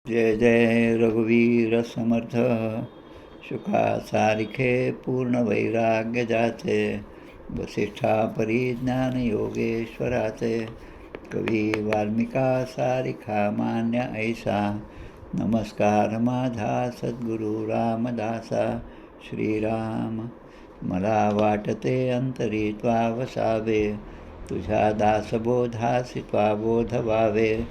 जय जय रघुवीर समर्थ. शुका सारिखे पूर्ण वैराग्य जाचे, वसिष्ठा परिज्ञान योगेश्वराचे. कवी वाल्मिका सारिखा मान्य ऐसा, नमस्कार माझा सद्गुरु रामदासा. श्रीराम मला वाटते अंतरी त्वा वसावे, तुझ्या दासबोधासी त्वा बोध व्हावे.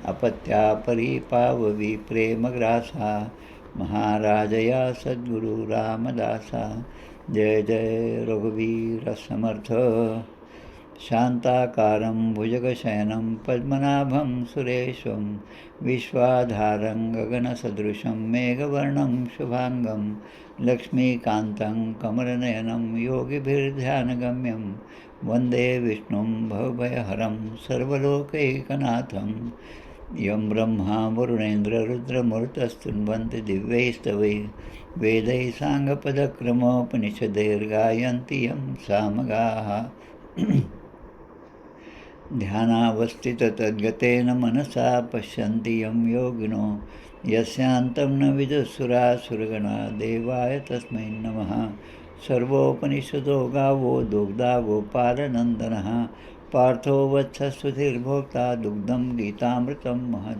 अपत्या परिपाववी प्रेमग्रासा, महाराज या सद्गुरु रामदासा. जय जय रघुवीर समर्थ. शांताकारं भुजगशयनं पद्मनाभं सुरेशं, विश्वाधारं गगनसदृशं मेघवर्णं शुभांगं. लक्ष्मीकान्तं कमलनयनं योगिभिर्ध्यानगम्यं, वन्दे विष्णुं भवभयहरं सर्वलोकैकनाथं. यं ब्रह्मा वरुणेन्द्र रुद्रमरुतस्तुन्वन्ति दिव्यैस्तवैः, वेदैः साङ्गपदक्रमोपनिषदैर्गायन्ति यं सामगाः. ध्यानावस्थिततद्गतेन मनसा पश्यन्ति यं योगिनो, यस्यान्तं न विदुःसुरासुरगणा. देवाय तस्मै नमः. सर्वोपनिषदो गावो दुग्धा गोपालनन्दनः, पार्थो वत्सस्तुतिर्भोक्ता दुग्धं गीतामृतं महत्.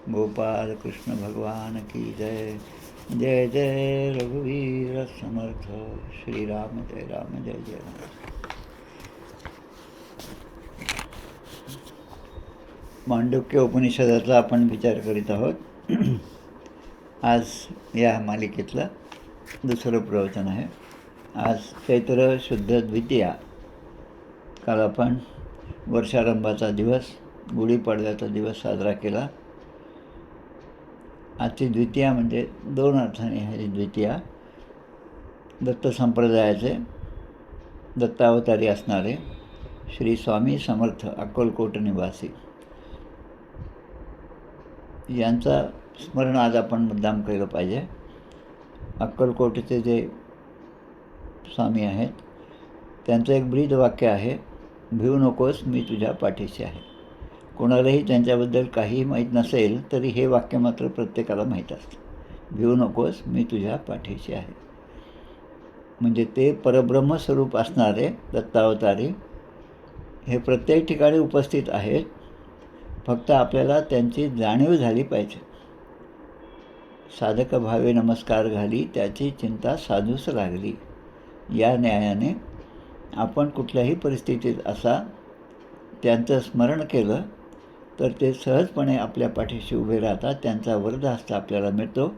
गोपाल कृष्ण भगवान की जय. जय जय रघुवीर समर्थ. श्रीराम जय राम जय जय राम. मांडुक्य उपनिषदाचा आपण विचार करीत आहोत. आज या मालिकेतलं दुसरं प्रवचन आहे. आज चैत्र शुद्ध द्वितीया. काल आपण वर्षारंभाचा दिवस, गुढीपाडव्याचा दिवस साजरा केला. आजची द्वितीया म्हणजे दोन अर्थाने आहे. द्वितीया दत्त संप्रदायाचे दत्तावतारी असणारे श्री स्वामी समर्थ अक्कलकोट निवासी यांचा स्मरण आज आपण मुद्दाम केलं पाहिजे. अक्कलकोटचे जे स्वामी आहेत त्यांचं एक ब्रीद वाक्य आहे, भिवू नकोस मी तुझ्या पाठीशी आहे. कोणालाही त्यांच्याबद्दल काही माहीत नसेल तरी हे वाक्य मात्र प्रत्येकाला माहीत असतं. भिवू नकोस मी तुझ्या पाठीशी आहे. म्हणजे ते परब्रह्मस्वरूप असणारे दत्तावतारी हे प्रत्येक ठिकाणी उपस्थित आहेत. फक्त आपल्याला त्यांची जाणीव झाली पाहिजे. साधक भावे नमस्कार घाली, त्याची चिंता साधूस लागली. या न्यायाने आपण कुठल्याही परिस्थितीत असा त्यांचं स्मरण केलं तर ते सहजपणे आपल्या पाठीशी उभे राहतात. त्यांचा वरदहस्त आपल्याला मिळतो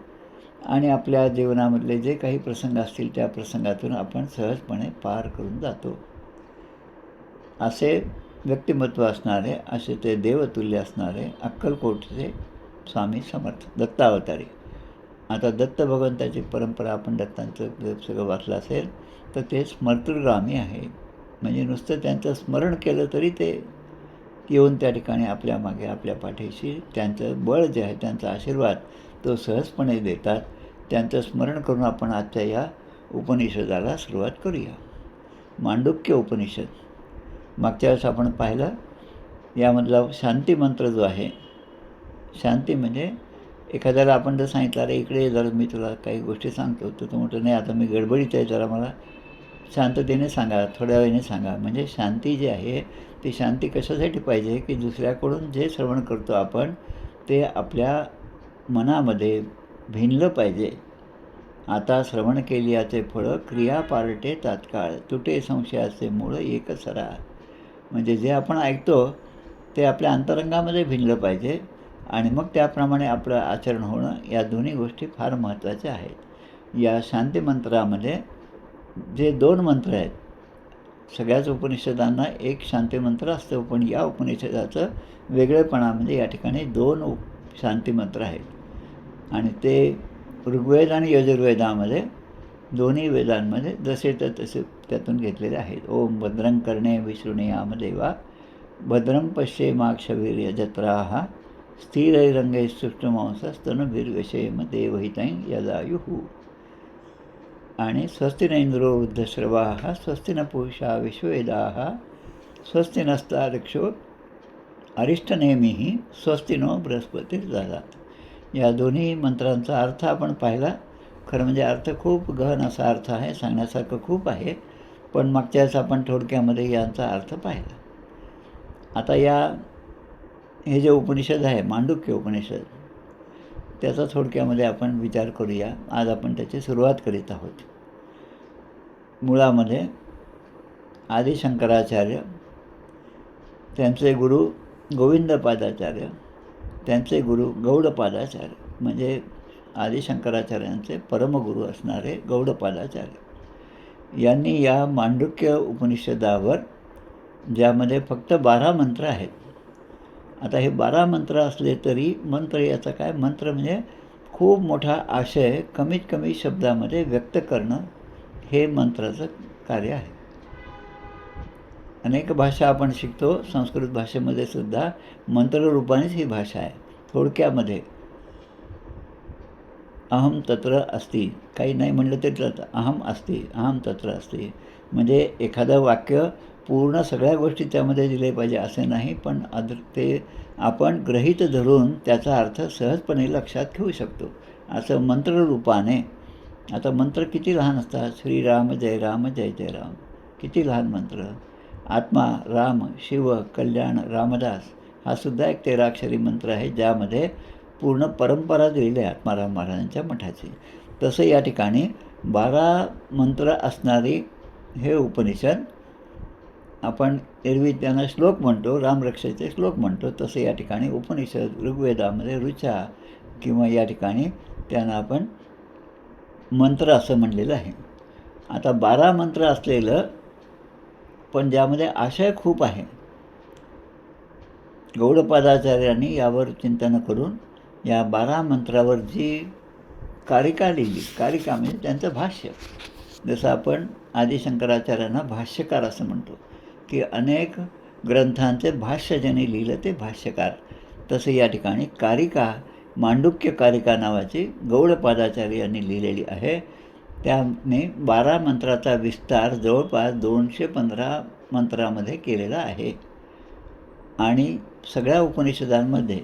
आणि आपल्या जीवनामधले जे काही प्रसंग असतील त्या प्रसंगातून आपण सहजपणे पार करून जातो. असे व्यक्तिमत्व असणारे, असे ते देवतुल्य असणारे अक्कलकोटचे स्वामी समर्थ दत्तावतारी. आता दत्त भगवंताची परंपरा आपण दत्तांचं सगळं वाचलं असेल तर ते स्मर्तृगामी आहे. म्हणजे नुसतं त्यांचं स्मरण केलं तरी ते येऊन त्या ठिकाणी आपल्या मागे आपल्या पाठीशी त्यांचं बळ जे आहे, त्यांचा आशीर्वाद तो सहजपणे देतात. त्यांचं स्मरण करून आपण आजच्या या उपनिषदाला सुरुवात करूया. मांडुक्य उपनिषद. मागच्या वेळेस आपण पाहिलं यामधला शांती मंत्र जो आहे. शांती म्हणजे एखाद्याला आपण जर सांगितलं, अरे इकडे जरा मी तुला काही गोष्टी सांगतो, तर तो म्हणतो नाही आता मी गडबडीत आहे, जरा मला शांततेने सांगा, थोड्या वेळाने सांगा. म्हणजे शांती जी आहे ती शांती कशासाठी पाहिजे की दुसऱ्याकडून जे श्रवण करतो आपण ते आपल्या मनामध्ये भिनलं पाहिजे. आता श्रवण केली याचे फळं, क्रिया पारटे तात्काळ, तुटे संशयाचे मूळ एक सरा. म्हणजे जे आपण ऐकतो ते आपल्या अंतरंगामध्ये भिनलं पाहिजे आणि मग त्याप्रमाणे आपलं आचरण होणं, या दोन्ही गोष्टी फार महत्त्वाच्या आहेत. या शांती मंत्रामध्ये जे 2 मंत्र आहेत, सगळ्याच उपनिषदांना एक शांती मंत्र असतं, पण या उपनिषदाचं वेगळेपणा म्हणजे या ठिकाणी 2 शांती मंत्र आहेत. आणि ते ऋग्वेद आणि यजुर्वेदामध्ये दोन्ही वेदांमध्ये जसे तर तसे त्यातून घेतलेले आहेत. ओम भद्रं कर्णे विशृणुयाम देवा, भद्रं पश्येमाक्षवीर्यजत्राः, स्थिरैरङ्गैः सुष्ठुमांसस्तनभिर्विषेम देवहितं यदायुः. आणि स्वस्ति न इंद्रो वृद्धश्रवाः, स्वस्ति न पूषा विश्ववेदाः, स्वस्ति नस्तार्क्ष्यो अरिष्टनेमिः, स्वस्ति नो बृहस्पतिर्दधातु. या दोन्ही मंत्रांचा अर्थ आपण पाहिला. खरं म्हणजे अर्थ खूप गहन असा अर्थ आहे, सांगण्यासारखं खूप आहे, पण मागच्या वेळेस आपण थोडक्यामध्ये यांचा अर्थ पाहिला. आता हे जे उपनिषद आहे, मांडुक्य उपनिषद, त्याचा थोडक्यामध्ये आपण विचार करूया. आज आपण त्याची सुरुवात करीत आहोत. मुळामध्ये आदी शंकराचार्य, त्यांचे गुरु गोविंदपादाचार्य, त्यांचे गुरु गौडपादाचार्य, म्हणजे आदी शंकराचार्यांचे परमगुरू असणारे गौडपादाचार्य यांनी या मांडुक्य उपनिषदावर, ज्यामध्ये फक्त 12 मंत्र आहेत. आता हे 12 मंत्र असले तरी मंत्र याचा काय, मंत्र म्हणजे खूप मोठा आशय कमीत कमी शब्दामध्ये व्यक्त करणं, हे मंत्राचं कार्य आहे. अनेक भाषा आपण शिकतो, संस्कृत भाषेमध्ये सुद्धा मंत्ररूपानेच ही भाषा आहे. थोडक्यामध्ये अहम तत्र अस्ति, काही नाही म्हणलं तरी चालतं, अहम अस्ति, अहम तत्र अस्ति, म्हणजे एखादं वाक्य पूर्ण सगळ्या गोष्टी त्यामध्ये दिले पाहिजे असे नाही, पण ते आपण गृहीत धरून त्याचा अर्थ सहजपणे लक्षात घेऊ शकतो असं मंत्ररूपाने. आता मंत्र किती लहान असतात, श्रीराम जय राम जय जय राम, किती लहान मंत्र. आत्मा, राम, शिव, कल्याण, रामदास, हा सुद्धा एक 13 अक्षरी मंत्र आहे, ज्यामध्ये पूर्ण परंपरा दिलेली आहे आत्माराम महाराजांच्या मठाची. तसं या ठिकाणी 12 मंत्र असणारी हे उपनिषद, आपण एरवी त्यांना श्लोक म्हणतो, रामरक्षेचे श्लोक म्हणतो, तसं या ठिकाणी उपनिषद ऋग्वेदामध्ये ऋचा किंवा या ठिकाणी त्यांना आपण मंत्र असं म्हणलेलं आहे. आता 12 मंत्र असलेलं, पण ज्यामध्ये आशय खूप आहे. गौडपादाचार्यांनी यावर चिंतन करून या 12 मंत्रावर जी कारिका लिहिली, कारिका म्हणजे त्यांचं भाष्य, जसं आपण आदी शंकराचार्यांना भाष्यकार असं म्हणतो, की अनेक ग्रंथांचे भाष्य ज्यांनी लिहिलं ते भाष्यकार, तसं या ठिकाणी कारिका, मांडुक्य कारिका नावाची गौडपादाचार्य यांनी लिहिलेली आहे. त्याने 12 मंत्राचा विस्तार जवळपास 215 मंत्रामध्ये केलेला आहे. आणि सगळ्या उपनिषदांमध्ये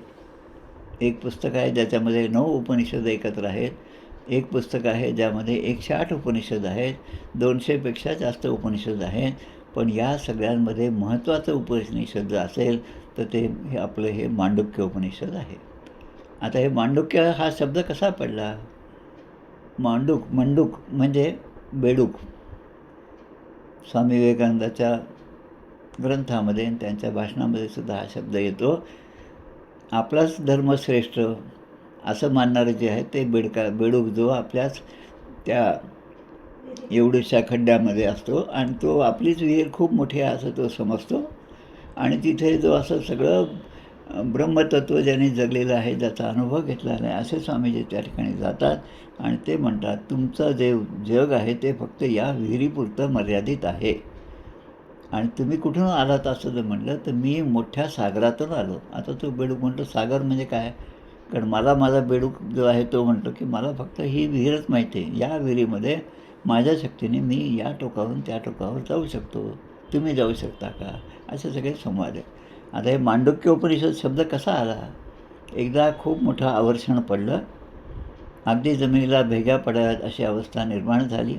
एक पुस्तक आहे ज्याच्यामध्ये 9 उपनिषद एकत्र आहेत, एक पुस्तक आहे ज्यामध्ये 108 उपनिषद आहेत, 200पेक्षा जास्त उपनिषद आहेत. पण या सगळ्यांमध्ये महत्त्वाचं उपनिषद जर असेल तर ते आपलं हे मांडुक्य उपनिषद आहे. आता हे मांडुक्य हा शब्द कसा पडला? मंडूक म्हणजे बेडूक. स्वामी विवेकानंदाच्या ग्रंथामध्ये त्यांच्या भाषणामध्ये सुद्धा हा शब्द येतो. आपलाच धर्म श्रेष्ठ असं मानणारे जे आहे ते बेडूक, जो आपल्याच त्या एवढ्याशा खड्ड्यामध्ये असतो आणि तो आपलीच विहीर खूप मोठी आहे असं तो समजतो. आणि तिथे जो असं सगळं ब्रह्मतत्व ज्यांनी जगलेलं आहे, ज्याचा अनुभव घेतलेला आहे, असे स्वामीजी त्या ठिकाणी जातात आणि ते म्हणतात, तुमचं जे जग आहे ते फक्त या विहिरीपुरतं मर्यादित आहे. आणि तुम्ही कुठून आलात असं जर म्हटलं तर मी मोठ्या सागरातून आलो. आता तो बेडूक म्हणतो, सागर म्हणजे काय? कारण माझा बेडूक जो आहे तो म्हणतो की मला फक्त ही विहीरच माहिती आहे, या विहिरीमध्ये माझ्या शक्तीने मी या टोकावरून त्या टोकावर जाऊ शकतो, तुम्ही जाऊ शकता का? असे सगळे संवाद आहे. आता हे मांडुक्य उपनिषद शब्द कसा आला? एकदा खूप मोठं आवर्षण पडलं, अगदी जमिनीला भेगा पडाव्यात अशी अवस्था निर्माण झाली,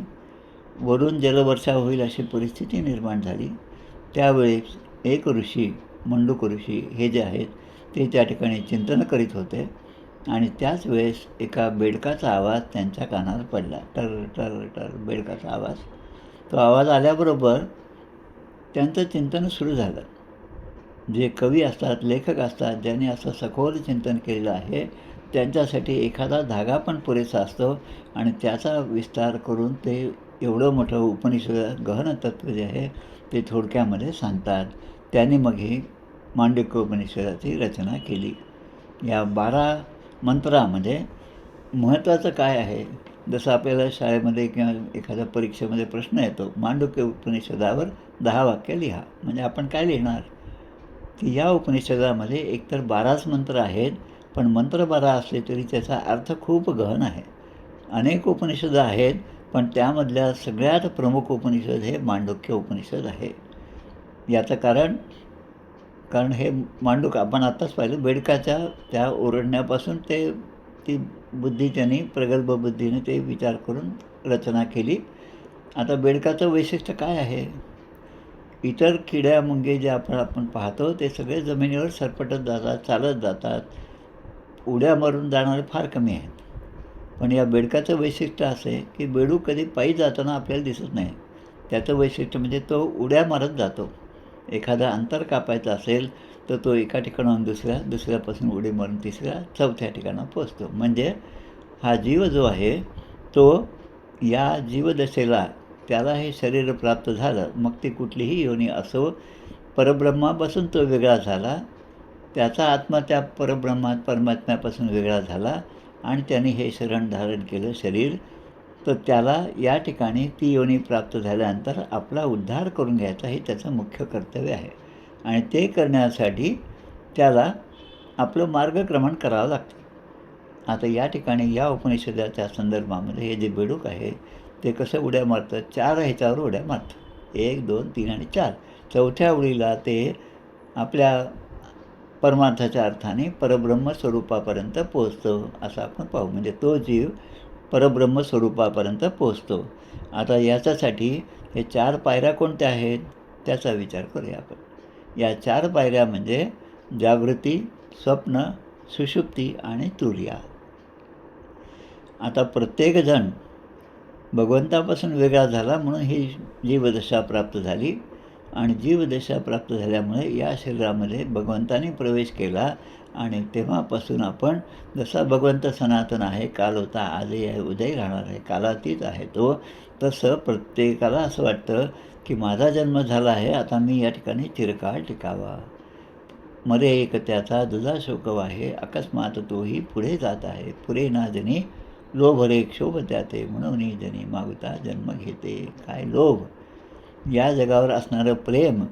वरून जलवर्षा होईल अशी परिस्थिती निर्माण झाली. त्यावेळेस एक ऋषी, मंडूक ऋषी हे जे आहेत ते त्या ठिकाणी चिंतन करीत होते आणि त्याच वेळेस एका बेडकाचा आवाज त्यांच्या कानावर पडला. टर टर टर बेडकाचा आवाज. तो आवाज आल्याबरोबर त्यांचं चिंतन सुरू झालं. जे कवी असतात, लेखक असतात, ज्यांनी असं सखोल चिंतन केलेलं आहे, त्यांच्यासाठी एखादा धागा पण पुरेसा असतो आणि त्याचा विस्तार करून ते एवढं मोठं उपनिषद, गहन तत्त्व जे आहे ते थोडक्यामध्ये सांगतात. त्यांनी मग ही मांडुक्य उपनिषदाची रचना केली. या 12 मंत्रामध्ये महत्त्वाचं काय आहे? जसं आपल्याला शाळेमध्ये किंवा एखाद्या परीक्षेमध्ये प्रश्न येतो, मांडुक्य उपनिषदावर 10 वाक्य लिहा, म्हणजे आपण काय लिहिणार? की या उपनिषदामध्ये एकतर 12च मंत्र आहेत, पण मंत्र 12 असले तरी त्याचा अर्थ खूप गहन आहे. अनेक उपनिषदं आहेत, पण त्यामधल्या सगळ्यात प्रमुख उपनिषद हे मांडुक्य उपनिषद आहे. याचं कारण हे मांडूक आपण आत्ताच पाहिलं, बेडकाच्या त्या ओरडण्यापासून ते ती बुद्धी त्यांनी प्रगल्भ बुद्धीने ते विचार करून रचना केली. आता बेडकाचं वैशिष्ट्य काय आहे? इतर किड्या मुंगे जे आपण पाहतो ते सगळे जमिनीवर सरपटत जातात, चालत जातात. उड्या मारून जाणारे फार कमी आहेत. पण या बेडकाचं वैशिष्ट्य असं आहे की बेडूक कधी पायी जाताना आपल्याला दिसत नाही. त्याचं वैशिष्ट्य म्हणजे तो उड्या मारत जातो. एखादं अंतर कापायचं असेल तर तो एका ठिकाणाहून दुसऱ्यापासून उडी मारून तिसऱ्या, चौथ्या ठिकाणावर पोचतो. म्हणजे हा जीव जो आहे तो या जीवदशेला त्याला हे शरीर प्राप्त झालं, मग ती कुठलीही योनी असो, परब्रह्मापासून तो वेगळा झाला. त्याचा आत्मा त्या परमात्म्यापासून वेगळा झाला आणि त्याने हे शरण धारण केलं शरीर. तर त्याला या ठिकाणी ती योनी प्राप्त झाल्यानंतर आपला उद्धार करून घ्यायचा हे त्याचं मुख्य कर्तव्य आहे. आणि ते करण्यासाठी त्याला आपलं मार्गक्रमण करावं लागतं. आता या ठिकाणी या उपनिषदाच्या संदर्भामध्ये हे जे बेडूक आहे ते कसं उड्या मारतं? 4 ह्याच्यावर उड्या मारतं. 1, 2, 3 आणि 4. चौथ्या उडीला ते आपल्या परमार्थाच्या अर्थाने परब्रह्म स्वरूपापर्यंत पोहोचतो असं आपण पाहू. म्हणजे तो जीव परब्रह्म स्वरूपापर्यंत पोहोचतो. आता याच्यासाठी हे 4 पायऱ्या कोणत्या आहेत त्याचा विचार करूया आपण. या 4 पायऱ्या म्हणजे जागृती, स्वप्न, सुषुप्ती आणि तुर्या. आता प्रत्येकजण भगवंतापासून वेगळा झाला म्हणून ही जीवदशा प्राप्त झाली. आणि जीवदशा प्राप्त झाल्यामुळे या शरीरामध्ये भगवंताने प्रवेश केला. आणि तेव्हापासून आपण जसा भगवंत सनातन आहे, काल होता, आजही आहे, उद्याही राहणार आहे, कालातीत आहे तो, तसं प्रत्येकाला असं वाटतं की माझा जन्म झाला आहे, आता मी या ठिकाणी चिरकाळ टिकावा. मरे एक त्याचा दुजा शोक आहे, अकस्मात तोही पुढे जात आहे. पुरे ना जनी लोभ रे क्षोभ त्याते, म्हणून जनी मागता जन्म घेते. काय लोभ? या जगावर असणारं प्रेम,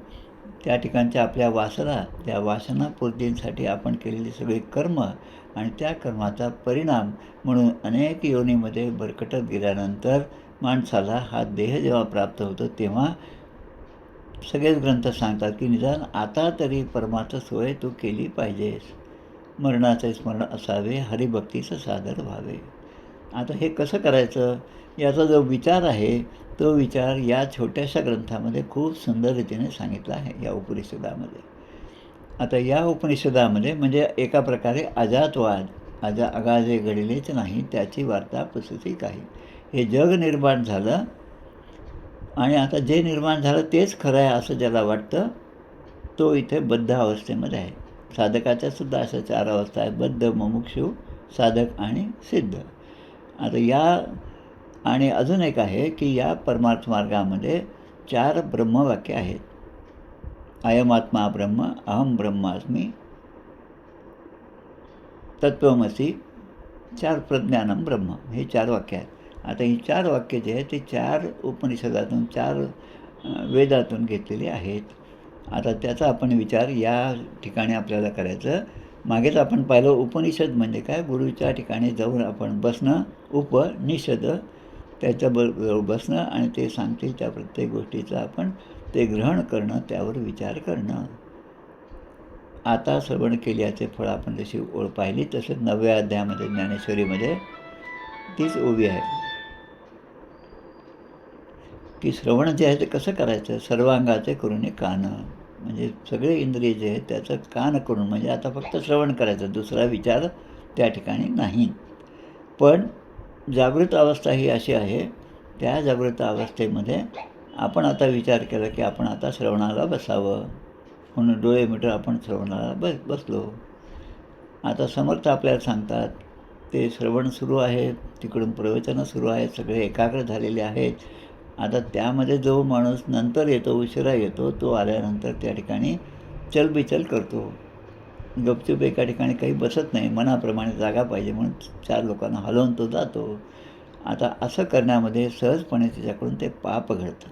त्या ठिकाणच्या आपल्या वासना, त्या वासनापूर्तीसाठी आपण केलेली सगळी कर्म आणि त्या कर्माचा परिणाम म्हणून अनेक योनीमध्ये भरकटत गेल्यानंतर माणसाला हा देह जेव्हा प्राप्त होतो तेव्हा सगळेच ग्रंथ सांगतात की निदान आता तरी परमार्थ सोय तू केली पाहिजेस. मरणाचे स्मरण असावे, हरिभक्तीचं सादर व्हावे. आता हे कसं करायचं याचा जो विचार आहे तो विचार या छोट्याशा ग्रंथामध्ये खूप सुंदर रीतीने सांगितला आहे या उपनिषदामध्ये. आता या उपनिषदामध्ये म्हणजे एका प्रकारे अजातवाद, अगाजे घडलेच नाही त्याची वार्ता पुसती काही. हे जग निर्माण झालं आणि आता जे निर्माण झालं तेच खरं आहे असं ज्याला वाटतं तो इथे बद्ध अवस्थेमध्ये आहे. साधकाच्या सुद्धा अशा 4 अवस्था आहेत: बद्ध, मुमुक्षु, साधक आणि सिद्ध. आता या आणि अजून एक आहे की या परमार्थ मार्गामध्ये 4 ब्रह्मवाक्य आहेत. अयमात्मा ब्रह्म, अहम ब्रह्मास्मी, तत्त्वमसी, 4 प्रज्ञानम ब्रह्म, हे 4 वाक्य आहेत. आता ही 4 वाक्य जे आहेत ते 4 उपनिषदातून 4 वेदातून घेतलेली आहेत. आता त्याचा आपण विचार या ठिकाणी आपल्याला करायचं. मागेच आपण पाहिलं उपनिषद म्हणजे काय, गुरुच्या ठिकाणी जाऊन आपण बसणं, उपनिषद त्याच्याबरोबर बसणं आणि ते सांगतील त्या प्रत्येक गोष्टीचं आपण ते ग्रहण करणं, त्यावर विचार करणं. आता श्रवण केल्याचे फळ आपण जशी ओळ पाहिली तसंच 9व्या अध्यायामध्ये ज्ञानेश्वरीमध्ये तीच ओवी आहे की श्रवण जे आहे ते कसं करायचं. सर्वांगाचे करून कान, म्हणजे सगळे इंद्रिय जे आहेत त्याचं कान करून, म्हणजे आता फक्त श्रवण करायचं, दुसरा विचार त्या ठिकाणी नाही. पण जागृत अवस्था ही अशी आहे, त्या जागृत अवस्थेमध्ये आपण आता विचार केला की आपण आता श्रवणाला बसावं म्हणून डोळे मिटून आपण श्रवणाला बसलो. आता समर्थ आपल्याला सांगतात ते श्रवण सुरू आहे, तिकडून प्रवचनं सुरू आहेत, सगळे एकाग्र झालेले आहेत. आता त्यामध्ये जो माणूस नंतर येतो, उशिरा येतो, तो आल्यानंतर त्या ठिकाणी चलबिचल करतो, गपचूप एका ठिकाणी काही बसत नाही, मनाप्रमाणे जागा पाहिजे म्हणून 4 लोकांना हलवून तो जातो. आता असं करण्यामध्ये सहजपणे त्याच्याकडून ते पाप घडतं.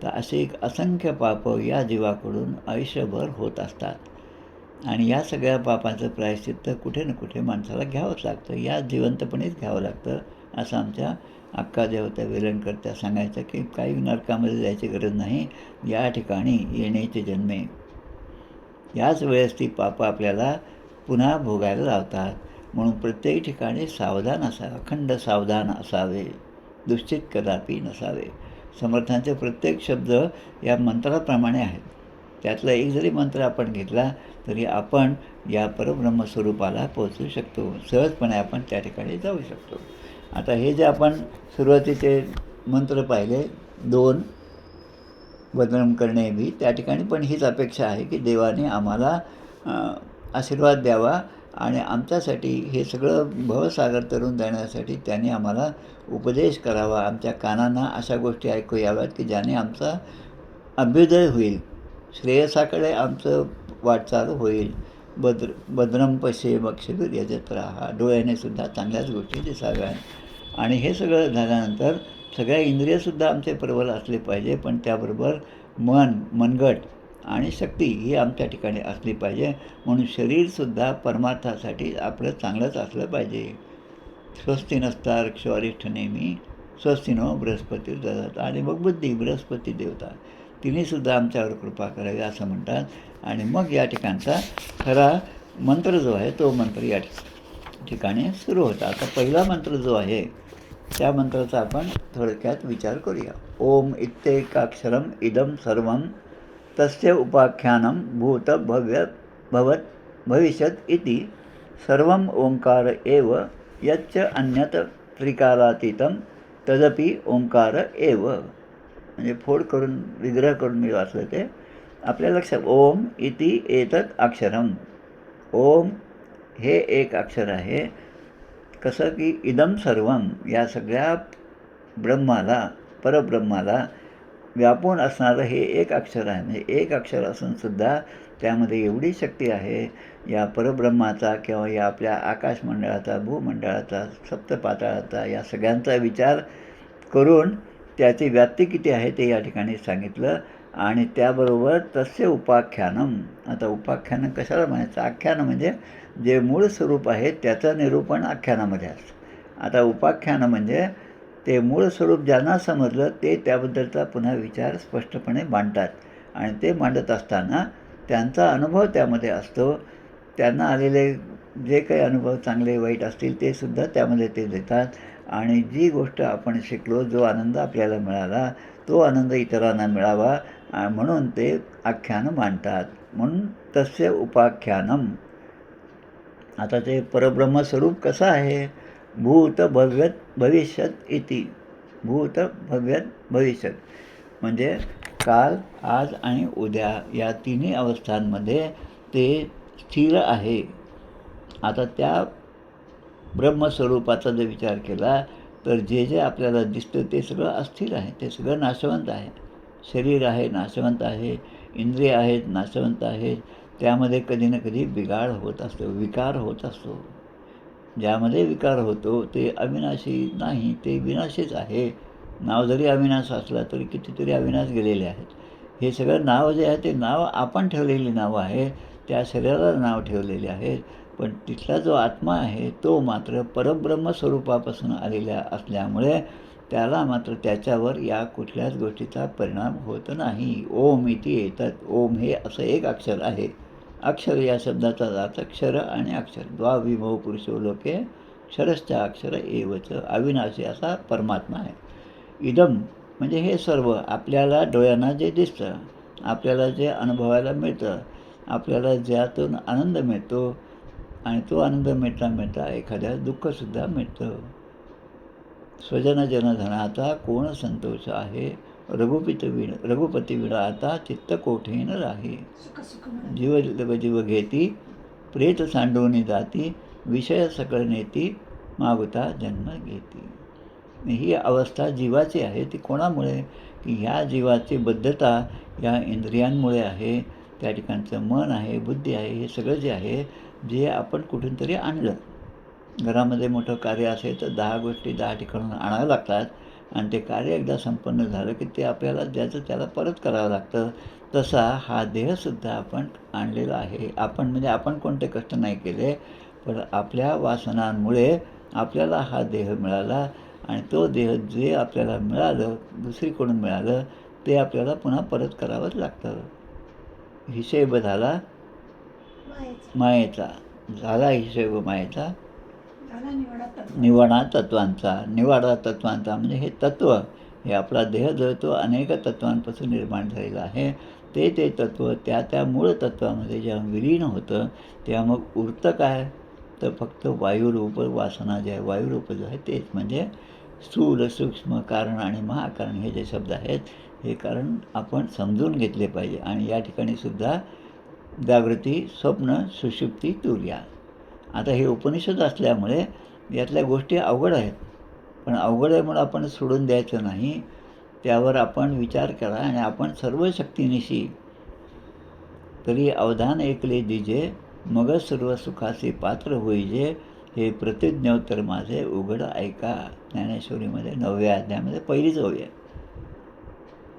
तर असे एक असंख्य पाप या जीवाकडून आयुष्यभर होत असतात आणि या सगळ्या पापांचं प्रायश्चित्त कुठे ना कुठे माणसाला घ्यावंच लागतं, या जिवंतपणेच घ्यावं लागतं. असं आमच्या अक्का ज्या होत्या वेलणकर त्या सांगायचं की काही नरकामध्ये जायची गरज नाही, या ठिकाणी येण्याचे जन्मे. याच वेळेस ती पापं आपल्याला पुन्हा भोगायला लावतात. म्हणून प्रत्येक ठिकाणी सावधान असावे, अखंड सावधान असावे, दुश्चित कदापि नसावे. समर्थांचे प्रत्येक शब्द या मंत्राप्रमाणे आहेत. त्यातला एक जरी मंत्र आपण घेतला तरी आपण या परब्रह्मस्वरूपाला पोहोचू शकतो. सहजपणे आपण त्या ठिकाणी जाऊ शकतो. आता हे जे आपण सुरुवातीचे मंत्र पाहिले 2 वदनम करणे बी, त्या ठिकाणी पण हीच अपेक्षा आहे की देवाने आम्हाला आशीर्वाद द्यावा आणि आमच्यासाठी हे सगळं भवसागर तरून देण्यासाठी त्यांनी आम्हाला उपदेश करावा. आमच्या कानांना अशा गोष्टी ऐकू याव्यात की ज्याने आमचा अभ्युदय होईल, श्रेयसाकडे आमचं वाटचाल होईल. भद्रम पश्येम अक्षभिर्यजत्राः, डोळ्याने सुद्धा चांगल्याच गोष्टी दिसाव्यात. आणि हे सगळं झाल्यानंतर सगळ्या इंद्रियसुद्धा आमचे प्रबल असले पाहिजे, पण त्याबरोबर मनगट आणि शक्ती ही आमच्या ठिकाणी असली पाहिजे. म्हणून शरीरसुद्धा परमार्थासाठी आपलं चांगलंच असलं पाहिजे. स्वस्ति नस्तार्क्ष्यो अरिष्ठ नेमी स्वस्तिनो बृहस्पती ददत. आणि मग बुद्धी, बृहस्पती देवता, तिनेसुद्धा आमच्यावर कृपा करावी असं म्हणतात. आणि मग या ठिकाणचा खरा मंत्र जो आहे तो मंत्र या ठिकाणी सुरू होता. आता पहिला मंत्र जो आहे त्या मंत्राचा आपण थोडक्यात विचार करूया. ओम इत्येकाक्षरम इदम सर्वं तस्य उपाख्यानं भूत भव्य भवत भविष्यत इति सर्वं ओंकार एव यच्च अन्यत त्रिकालातीतं तदपि ओंकार एव. म्हणजे फोड करून विग्रह करून मी वाचलं ते आपल्या लक्षात. ओम इति एतत् अक्षरम, ओम हे एक अक्षर आहे. कसं की इदम सर्वम, या सगळ्या ब्रह्माला, परब्रह्माला व्यापून असणारं हे एक अक्षर आहे. म्हणजे एक अक्षर असूनसुद्धा त्यामध्ये एवढी शक्ती आहे या परब्रह्माचा किंवा या आपल्या आकाशमंडळाचा, भूमंडळाचा, सप्तपाताळाचा, या सगळ्यांचा विचार करून त्याची व्याप्ती किती आहे ते या ठिकाणी सांगितलं. आणि त्याबरोबर तस्य उपाख्यानम. आता उपाख्यानं कशाला म्हणायचं? आख्यानं म्हणजे जे मूळ स्वरूप आहे त्याचं निरूपण आख्यानामध्ये असतं. आता उपाख्यानं म्हणजे ते मूळ स्वरूप ज्यांना समजलं ते त्याबद्दलचा पुन्हा विचार स्पष्टपणे मांडतात. आणि ते मांडत असताना त्यांचा अनुभव त्यामध्ये असतो. त्यांना आलेले जे काही अनुभव चांगले वाईट असतील ते सुद्धा त्यामध्ये ते देतात. आणि जी गोष्ट आपण शिकलो, जो आनंद आपल्याला मिळाला, तो आनंद इतरांना मिळावा म्हणून ते आख्यानं मांडतात. म्हणून तस्य उपाख्यानम. आता ते परब्रह्मस्वरूप कसं आहे? भूत भव्यत भविष्यत इति. भूत भव्यत भविष्यत म्हणजे काल, आज आणि उद्या या तिन्ही अवस्थांमध्ये ते स्थिर आहे. आता त्या ब्रह्मस्वरूपाचा जर विचार केला तर जे जे आपल्याला दिसतं ते सगळं अस्थिर आहे, ते सगळं नाशवंत आहे. शरीर आहे, नाशवंत आहे. इंद्रिय आहेत, नाशवंत आहेत. त्यामध्ये कधी ना कधी बिघाड होत असतो, विकार होत असतो. ज्यामध्ये विकार होतो ते अविनाशी नाही, ते विनाशीच आहे. नाव जरी अविनाश असला तरी कितीतरी अविनाश गेलेले आहेत. हे सगळं नाव जे आहे ते नाव आपण ठेवलेली नावं आहे, त्या शरीराला नाव ठेवलेले आहेत. पण तिथला जो आत्मा आहे तो मात्र परब्रह्म स्वरूपापासून आलेला असल्यामुळे त्याला मात्र त्याच्यावर या कुठल्याच गोष्टीचा परिणाम होत नाही. ओम इति एतत्. ओम हे असं एक अक्षर आहे. अक्षर या शब्दाचा अर्थ क्षर आणि अक्षर. द्वाविमो पुरुषो लोके क्षरश्च अक्षर एवच. अविनाशी असा परमात्मा आहे. इदम म्हणजे हे सर्व आपल्याला डोळ्यांना जे दिसतं, आपल्याला जे अनुभवायला मिळतं, आपल्याला ज्यातून आनंद मिळतो आणि तो आनंद मिळता एखाद्या दुःखसुद्धा मिळतं. स्वजन जनधनाचा कोण संतोष आहे, रघुपती विणा आता चित्त कोठेन राही. जीव घेती प्रेत सांडवणी जाती, विषय सकळ नेती मागुता जन्म घेती. ही अवस्था जीवाची आहे. ती कोणामुळे? की ह्या जीवाची बद्धता या इंद्रियांमुळे आहे. त्या ठिकाणचं मन आहे, बुद्धी आहे, हे सगळं जे आहे जे आपण कुठून तरी आणलं. घरामध्ये मोठं कार्य असेल तर 10 गोष्टी 10 ठिकाणून आणाव्या लागतात आणि ते कार्य एकदा संपन्न झालं की ते आपल्याला ज्याचं त्याला परत करावं लागतं. तसा हा देहसुद्धा आपण आणलेला आहे. आपण म्हणजे आपण कोणते कष्ट नाही केले, पण आपल्या वासनांमुळे आपल्याला हा देह मिळाला आणि तो देह जे आपल्याला मिळालं, दुसरीकडून मिळालं, ते आपल्याला पुन्हा परत करावंच लागतं. हिशेब झाला मायेचा. झाला हिशेब मायेचा, निवाडा तत्वांचा. निवाडा तत्वांचा म्हणजे हे तत्त्व, हे आपला देह जो तो अनेक तत्वांपासून निर्माण झालेला आहे. ते तत्त्व त्या मूळ तत्त्वामध्ये जेव्हा विलीन होतं तेव्हा मग उरतं काय, तर फक्त वायुरूप वासना जे आहे, वायुरूप जो आहे तेच. म्हणजे स्थूल, सूक्ष्म, कारण आणि महाकारण हे जे शब्द आहेत, हे कारण आपण समजून घेतले पाहिजे. आणि या ठिकाणी सुद्धा जागृती, स्वप्न, सुषुप्ती, तुर्या. आता हे उपनिषद असल्यामुळे यातल्या गोष्टी अवघड आहेत, पण अवघड आहे म्हणून आपण सोडून द्यायचं नाही. त्यावर आपण विचार करा आणि आपण सर्व शक्तीनिशी तरी अवधान ऐकले दिजे, मग सर्व सुखाचे पात्र होईजे, हे प्रतिज्ञोत्तर माझे उघड ऐका. ज्ञानेश्वरीमध्ये 9व्या अध्यायामध्ये पहिलीच ओवी आहे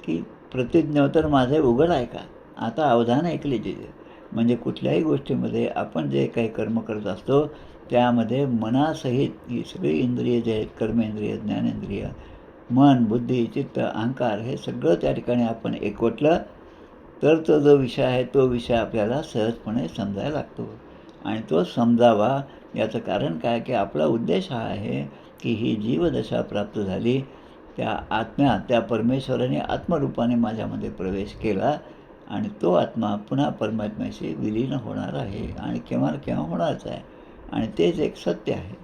की प्रतिज्ञोत्तर माझे उघड ऐका. आता अवधान ऐकले दिजे म्हणजे कुठल्याही गोष्टीमध्ये आपण जे काही कर्म करत असतो त्यामध्ये मनासहित ही सगळी इंद्रिय जे आहेत, कर्मेंद्रिय, ज्ञानेंद्रिय, मन, बुद्धी, चित्त, अहंकार, हे सगळं त्या ठिकाणी आपण एकवटलं तर तो जो विषय आहे तो विषय आपल्याला सहजपणे समजायला लागतो. आणि तो समजावा याचं कारण काय, की आपला उद्देश हा आहे की ही जीवदशा प्राप्त झाली, त्या आत्म्या, त्या परमेश्वराने आत्मरूपाने माझ्यामध्ये प्रवेश केला आणि तो आत्मा पुन्हा परमात्म्याशी विलीन होणार आहे आणि केव्हा केव्हा होणारच आहे. आणि तेच एक सत्य आहे.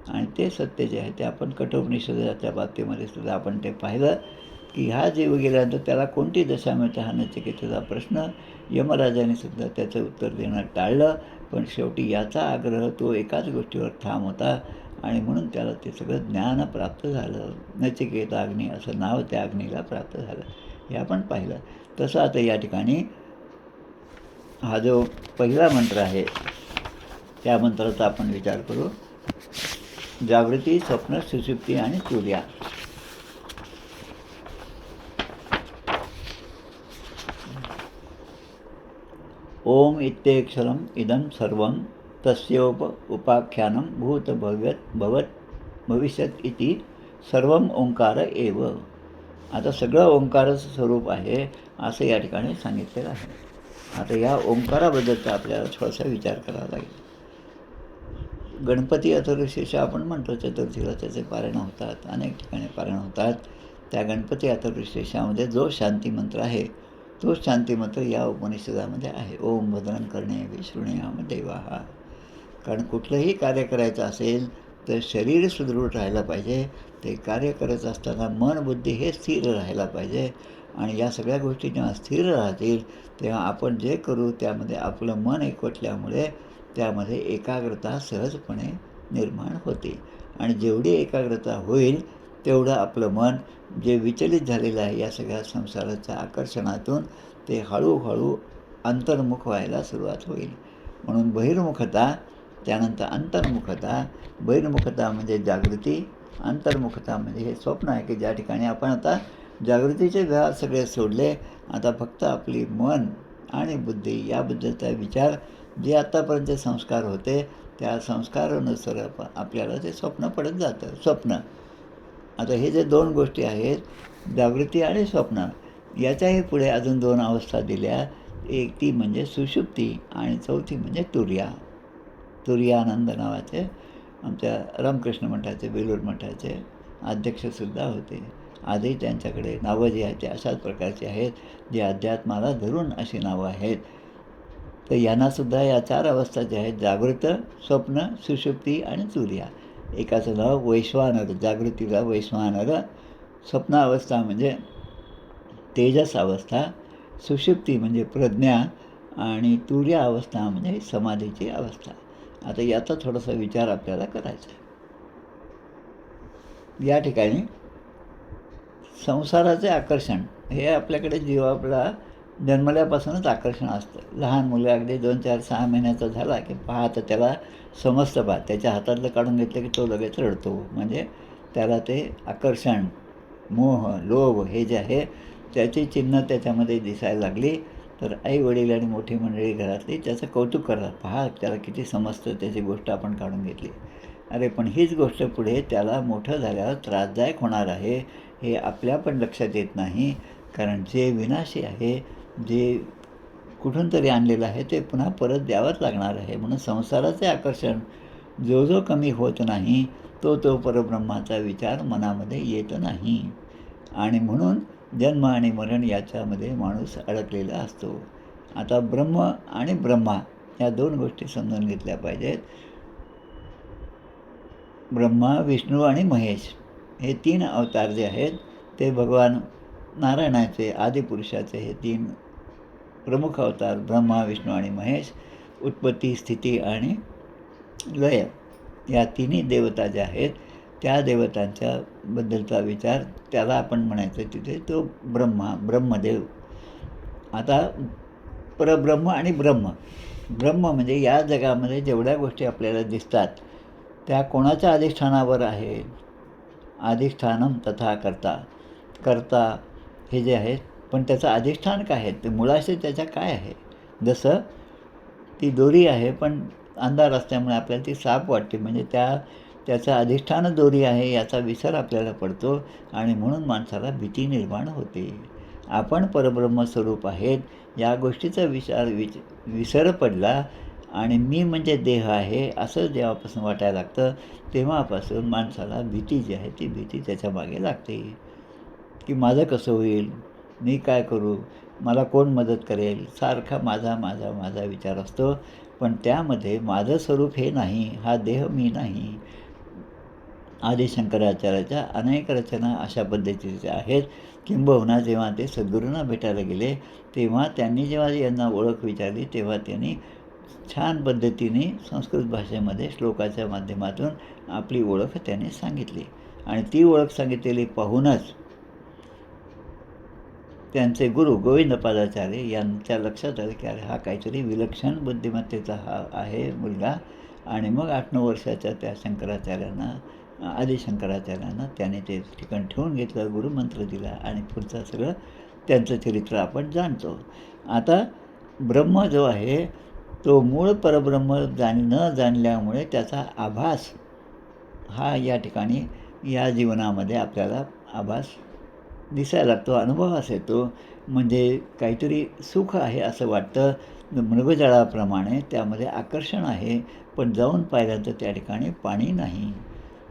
आणि ते सत्य जे आहे ते आपण कठोपनिषदाच्या बाबतीमध्ये सुद्धा आपण ते पाहिलं की हा जीव गेल्यानंतर त्याला कोणती दशा मिळते हा नचिकेताचा प्रश्न यमराजाने सुद्धा त्याचं उत्तर देणं टाळलं. पण शेवटी याचा आग्रह तो एकाच गोष्टीवर ठाम होता आणि म्हणून त्याला ते सगळं ज्ञान प्राप्त झालं. नचिकेता अग्नी असं नाव त्या अग्नीला प्राप्त झालं, हे आपण पाहिलं. तसं आता या ठिकाणी हा जो पहिला मंत्र आहे त्या मंत्राचा आपण विचार करू. जागृती, स्वप्न, सुषुप्ती आणि तुर्या. ओम इत्यक्षरम इदं सर्वं तस्योप उपाख्यानं भूत भवत भविष्यत इति सर्वम ओंकार एव. आता सगळं ओंकाराचं स्वरूप आहे असं या ठिकाणी सांगितलेलं आहे. आता या ओंकाराबद्दलचा आपल्याला थोडासा विचार करावा लागेल. गणपती अथर्वशीर्ष आपण म्हणतो, चतुर्थीला त्याचे पारायण होतात, अनेक ठिकाणी पारायण होतात. त्या गणपती अथर्वशीर्षामध्ये जो शांतिमंत्र आहे तो शांतिमंत्र या उपनिषदामध्ये आहे. ओम भद्रं कर्णेभिः शृणुयाम देवाः. कारण कुठलंही कार्य करायचं असेल तर शरीर सुदृढ राहायला पाहिजे. ते कार्य करत असताना मन, बुद्धी हे स्थिर राहायला पाहिजे. आणि या सगळ्या गोष्टी जेव्हा स्थिर राहतील तेव्हा आपण जे करू त्यामध्ये आपलं मन एकवटल्यामुळे त्यामध्ये एकाग्रता सहजपणे निर्माण होते. आणि जेवढी एकाग्रता होईल तेवढं आपलं मन जे विचलित झालेलं आहे या सगळ्या संसाराच्या आकर्षणातून ते हळूहळू अंतर्मुख व्हायला सुरुवात होईल. म्हणून बहिर्मुखता, त्यानंतर अंतर्मुखता. बहिर्मुखता म्हणजे जागृती, अंतर्मुखता म्हणजे हे स्वप्न आहे की ज्या ठिकाणी आपण आता जागृतीचे व्यवहार सगळे सोडले. आता फक्त आपली मन आणि बुद्धी याबद्दलचा विचार, जे आत्तापर्यंत संस्कार होते त्या संस्कारानुसार आपल्याला ते स्वप्न पडत जातं. स्वप्न, आता हे जे दोन गोष्टी आहेत, जागृती आणि स्वप्न, याच्याही पुढे अजून दोन अवस्था दिल्या. एक ती म्हणजे सुषुप्ती आणि चौथी म्हणजे तुर्या. तुर्यानंद नावाचे आमच्या रामकृष्ण मठाचे, बेलूर मठाचे अध्यक्षसुद्धा होते. आजही त्यांच्याकडे नावं जी आहेत ते अशाच प्रकारची आहेत, जे अध्यात्माला धरून अशी नावं आहेत. तर यांनासुद्धा या चार अवस्था ज्या आहेत, जागृत, स्वप्न, सुषुप्ती आणि तुर्या. एकाचं नाव वैश्वानर, जागृतीला वैश्वानर. स्वप्नावस्था म्हणजे तेजस अवस्था, सुषुप्ती म्हणजे प्रज्ञा आणि तुर्या अवस्था म्हणजे समाधीची अवस्था. आता याचा थोडासा विचार आपल्याला करायचा आहे. या ठिकाणी संसाराचे आकर्षण हे आपल्याकडे जीव आपला जन्मल्यापासूनच आकर्षण असतं. लहान मुलं अगदी 2, 4, 6 महिन्याचा झाला की पाहतं त्याला समजतं. त्याच्या हातातलं काढून घेतलं की तो लगेच रडतो. म्हणजे त्याला ते आकर्षण, मोह, लोभ हे जे आहे त्याची चिन्ह त्याच्यामध्ये दिसायला लागली. तर आई वडील आणि मोठी मंडळी घरातली त्याचं कौतुक करतात. पहा त्याला किती समजतं, त्याची गोष्ट आपण काढून घेतली. अरे पण हीच गोष्ट पुढे त्याला मोठं झाल्यावर त्रासदायक होणार आहे हे आपल्या पण लक्षात येत नाही. कारण जे विनाशी आहे, जे कुठून तरी आणलेलं आहे ते पुन्हा परत द्यावंच लागणार आहे. म्हणून संसाराचे आकर्षण जो जो कमी होत नाही तो तो परब्रह्माचा विचार मनामध्ये येत नाही. आणि म्हणून जन्म आणि मरण याच्यामध्ये माणूस अडकलेला असतो. आता ब्रह्म आणि ब्रह्मा या दोन गोष्टी समजून घेतल्या पाहिजेत. ब्रह्मा, विष्णू आणि महेश हे तीन अवतार जे आहेत ते भगवान नारायणाचे आदिपुरुषाचे हे तीन प्रमुख अवतार ब्रह्मा, विष्णू आणि महेश. उत्पत्ती, स्थिती आणि लय या तिन्ही देवता ज्या आहेत त्या देवतांच्या बद्दलचा विचार त्याला आपण म्हणायचं तिथे तो ब्रह्मदेव. आता परब्रह्म आणि ब्रह्म म्हणजे या जगामध्ये जेवढ्या गोष्टी आपल्याला दिसतात त्या कोणाच्या अधिष्ठानावर आहे? अधिष्ठानम तथा कर्ता हे जे आहे, पण त्याचं अधिष्ठान काय आहे? ते मुळाशी त्याच्या काय आहे? जसं ती दोरी आहे पण अंधार असल्यामुळे आपल्याला ती साप वाटते, म्हणजे त्याचं अधिष्ठान दोरी आहे याचा विसर आपल्याला पडतो आणि म्हणून माणसाला भीती निर्माण होते. आपण परब्रह्मस्वरूप आहेत या गोष्टीचा विसर पडला आणि मी म्हणजे देह आहे असं जेव्हापासून वाटायला लागतं तेव्हापासून माणसाला भीती जी आहे ती भीती त्याच्या मागे लागते की माझं कसं होईल, मी काय करू, मला कोण मदत करेल, सारखा माझा माझा माझा विचार असतो. पण त्यामध्ये माझं स्वरूप हे नाही, हा देह मी नाही. आदी शंकराचार्याच्या अनेक रचना अशा पद्धतीच्या आहेत. किंबहुना जेव्हा ते सद्गुरूंना भेटायला गेले तेव्हा त्यांनी जेव्हा यांना ओळख विचारली तेव्हा त्यांनी छान पद्धतीने संस्कृत भाषेमध्ये श्लोकाच्या माध्यमातून आपली ओळख त्यांनी सांगितली. आणि ती ओळख सांगितलेली पाहूनच त्यांचे गुरु गोविंदपादाचार्य यांच्या लक्षात आलं की अरे हा काहीतरी विलक्षण बुद्धिमत्तेचा हा आहे मुलगा. आणि मग 8-9 वर्षाच्या त्या आदिशंकराचार्यांना त्याने ते ठिकाण ठेवून घेतलं, गुरुमंत्र दिला आणि पुढचं सगळं त्यांचं चरित्र आपण जाणतो. आता ब्रह्म जो आहे तो मूळ परब्रह्म न जाणल्यामुळे त्याचा आभास हा या ठिकाणी या जीवनामध्ये आपल्याला आभास दिसायला लागतो, अनुभवास येतो. म्हणजे काहीतरी सुख आहे असं वाटतं, मृगजळाप्रमाणे त्यामध्ये आकर्षण आहे, पण जाऊन पाहिल्यानंतर त्या ठिकाणी पाणी नाही.